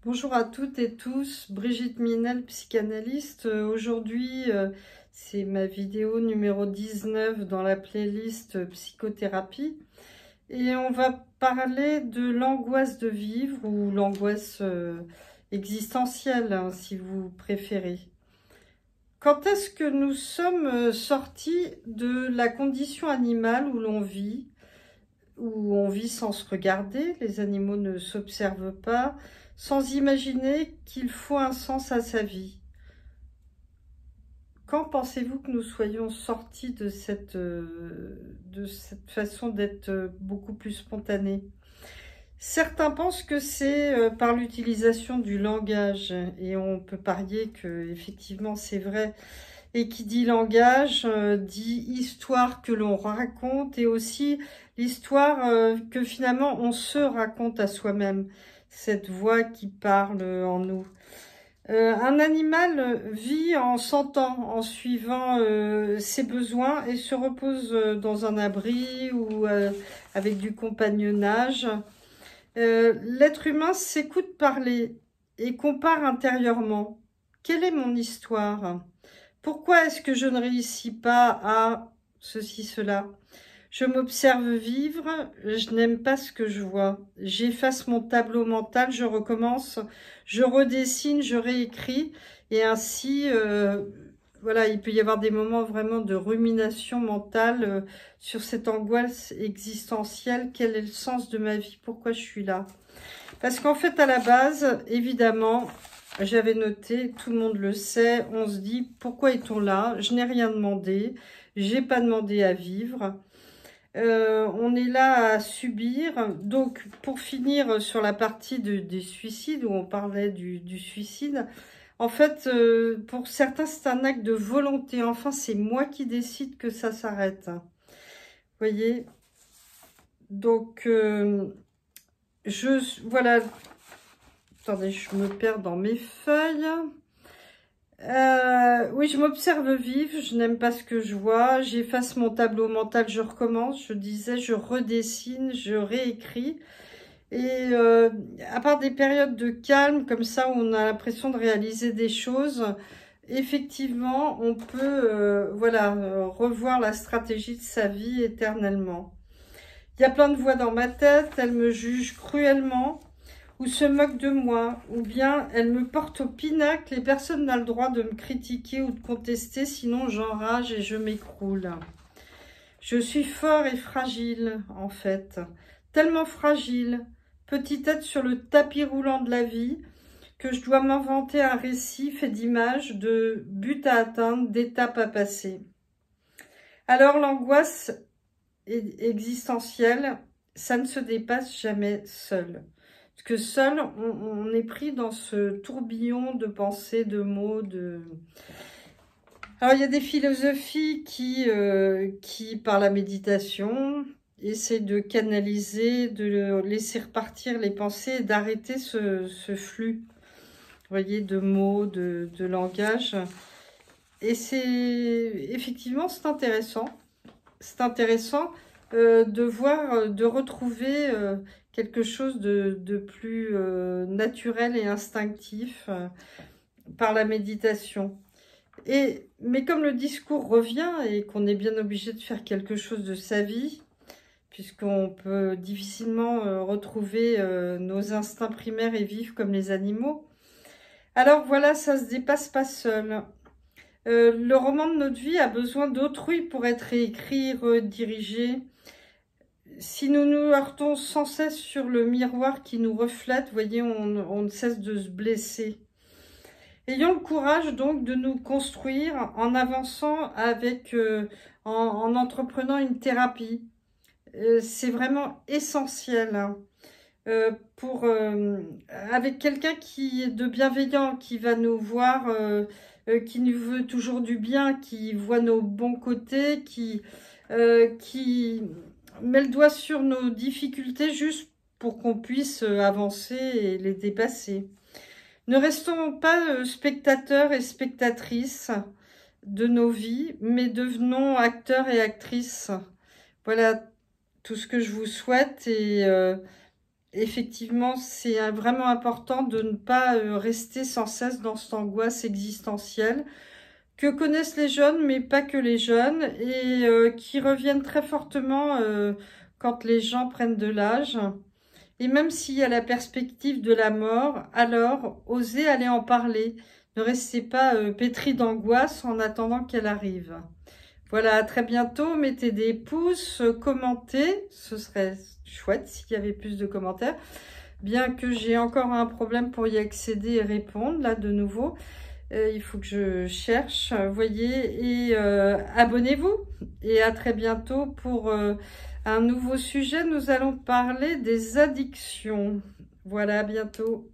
Bonjour à toutes et tous, Brigitte Minel, psychanalyste. Aujourd'hui, c'est ma vidéo numéro 19 dans la playlist psychothérapie. Et on va parler de l'angoisse de vivre ou l'angoisse existentielle, hein, si vous préférez. Quand est-ce que nous sommes sortis de la condition animale où on vit sans se regarder, les animaux ne s'observent pas, sans imaginer qu'il faut un sens à sa vie? Quand pensez-vous que nous soyons sortis de cette façon d'être beaucoup plus spontanés? Certains pensent que c'est par l'utilisation du langage, et on peut parier que effectivement c'est vrai. Et qui dit langage, dit histoire que l'on raconte, et aussi l'histoire que finalement on se raconte à soi-même, cette voix qui parle en nous. Un animal vit en sentant, en suivant ses besoins et se repose dans un abri ou avec du compagnonnage. L'être humain s'écoute parler et compare intérieurement. Quelle est mon histoire ? Pourquoi est-ce que je ne réussis pas à ceci, cela? Je m'observe vivre, je n'aime pas ce que je vois. J'efface mon tableau mental, je recommence, je redessine, je réécris. Et ainsi, voilà, il peut y avoir des moments vraiment de rumination mentale sur cette angoisse existentielle. Quel est le sens de ma vie? Pourquoi je suis là? Parce qu'en fait, à la base, évidemment, j'avais noté, tout le monde le sait, on se dit, pourquoi est-on là? Je n'ai rien demandé, j'ai pas demandé à vivre. On est là à subir. Donc, pour finir sur la partie des suicides, où on parlait du suicide, en fait, pour certains, c'est un acte de volonté. Enfin, c'est moi qui décide que ça s'arrête. Vous voyez? Donc, voilà. Attendez, je me perds dans mes feuilles. Oui, je m'observe vivre, je n'aime pas ce que je vois, j'efface mon tableau mental, je recommence, je disais, je redessine, je réécris. Et à part des périodes de calme, comme ça, où on a l'impression de réaliser des choses, effectivement, on peut voilà, revoir la stratégie de sa vie éternellement. Il y a plein de voix dans ma tête, elles me jugent cruellement, ou se moque de moi, ou bien elle me porte au pinacle et personne n'a le droit de me critiquer ou de contester, sinon j'enrage et je m'écroule. Je suis fort et fragile, en fait, tellement fragile, petite tête sur le tapis roulant de la vie, que je dois m'inventer un récit fait d'images, de buts à atteindre, d'étapes à passer. Alors l'angoisse existentielle, ça ne se dépasse jamais seul. Parce que seul, on est pris dans ce tourbillon de pensées, de mots, de... Alors, il y a des philosophies qui par la méditation, essaient de canaliser, de laisser repartir les pensées, d'arrêter ce flux, vous voyez, de mots, de langage. Et c'est effectivement, c'est intéressant. C'est intéressant de voir, de retrouver quelque chose de plus naturel et instinctif par la méditation. Mais comme le discours revient et qu'on est bien obligé de faire quelque chose de sa vie, puisqu'on peut difficilement retrouver nos instincts primaires et vivre comme les animaux, alors voilà, ça se dépasse pas seul. Le roman de notre vie a besoin d'autrui pour être réécrit, redirigé. Si nous nous heurtons sans cesse sur le miroir qui nous reflète, vous voyez, on ne cesse de se blesser. Ayons le courage donc de nous construire en avançant en entreprenant une thérapie. C'est vraiment essentiel, hein. Avec quelqu'un qui est de bienveillant, qui va nous voir, qui nous veut toujours du bien, qui voit nos bons côtés, qui met le doigt sur nos difficultés juste pour qu'on puisse avancer et les dépasser. Ne restons pas spectateurs et spectatrices de nos vies, mais devenons acteurs et actrices. Voilà tout ce que je vous souhaite et effectivement, c'est vraiment important de ne pas rester sans cesse dans cette angoisse existentielle que connaissent les jeunes, mais pas que les jeunes, et qui reviennent très fortement quand les gens prennent de l'âge. Et même s'il y a la perspective de la mort, alors osez aller en parler. Ne restez pas pétris d'angoisse en attendant qu'elle arrive. Voilà, à très bientôt. Mettez des pouces, commentez. Ce serait chouette s'il y avait plus de commentaires. Bien que j'ai encore un problème pour y accéder et répondre, là de nouveau. Il faut que je cherche, vous voyez, et abonnez-vous. Et à très bientôt pour un nouveau sujet. Nous allons parler des addictions. Voilà, à bientôt.